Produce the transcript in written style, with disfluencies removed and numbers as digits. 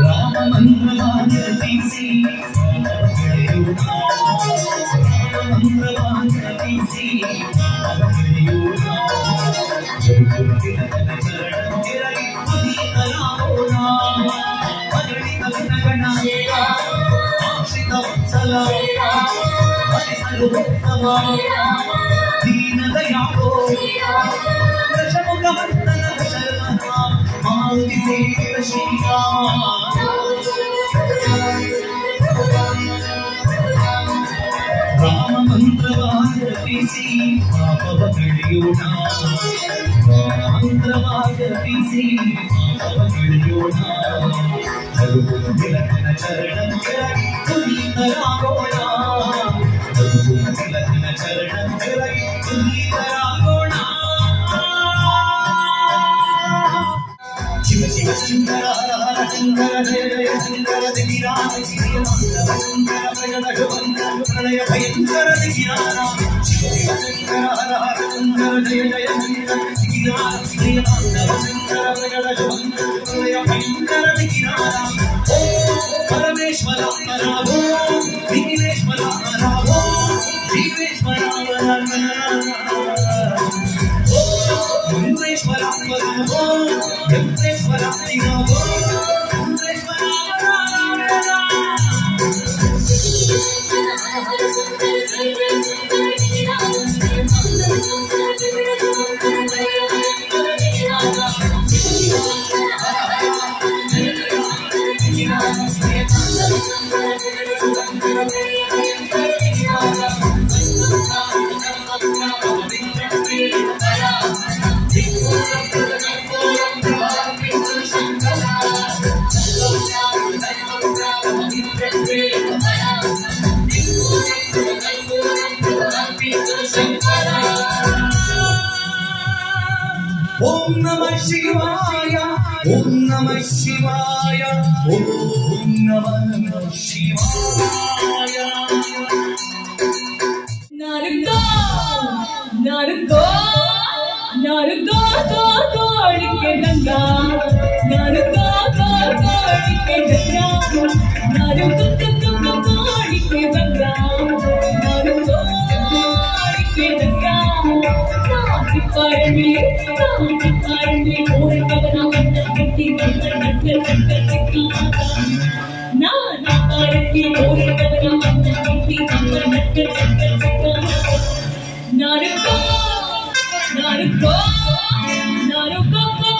ರಾಮ ಮಂತ್ರವಾದ ತಿಳಿಸಿ ದೀನದಯಾಳೋ ದಶಮುಖಮರ್ತನ ಶರಣ ಮಾರುತಿ ಸೇವ ಶ್ರೀರಾಮ ರಾಮ ಮಂತ್ರವಾದ ತಿಳಿಸಿ ಪಾಪವ ಕಳೆಯೋಣ ಮಂತ್ರವಾದ ತಿಳಿಸಿ ಪಾಪವ ಕಳೆಯೋಣ ರಘುಕುಲ ತಿಲಕನ ಚರಣ ಕೆಳಗೆ ಪುನೀತರಾಗೋಣ ರಘುಕುಲ ತಿಲಕನ ಚರಣ ಕೆಳಗೆ ಪುನೀತರಾಗೋಣ ಶಿವ ಶಿವ ಶಂಕರ ಹರ ಹರ ಶಂಕರ ಜಯ ಜಯ ಶಂಕರ ದಿಗಿರಾಮ ಶ್ರೀರಾಮ ಶಂಕರ ಪ್ರಗಟ ಪ್ರಳಯ ಭಯಂಕರ ದಿಗಿರಾಮ ಶಿವ ಶಿವ ಶಂಕರ ಹರ ಹರ ಶಂಕರ ಜಯ ಜಯ ಶಂಕರ ದಿಗಿರಾಮ ಶ್ರೀರಾಮ ಶಂಕರ ಪ್ರಗಟ ಪ್ರಳಯ ಭಯಂಕರ ದಿಗಿರಾಮ ಓಂ Parameshwara ಹರಾವೋ Vighneshwara ಹರಾವೋ ಜೀವೇಶ್ವರ ಮಂತ್ರೇಶ್ವರ ಹರಾವೋ ಯಂತ್ರೇಶ್ವರ ಹರಾವೋ Om Namah Shivaya, Om Namah Shivaya, Om Namah Shivaya. Naruto, Naruto, Naruto, Naruto, Ganga, Naruto, Naruto, Ganga, Naruto, Ganga, Naruto, Parmi, parmi, oi kagana katti katti katti katti na na parmi, oi kagana katti katti katti katti Naruto, Naruto, Naruto.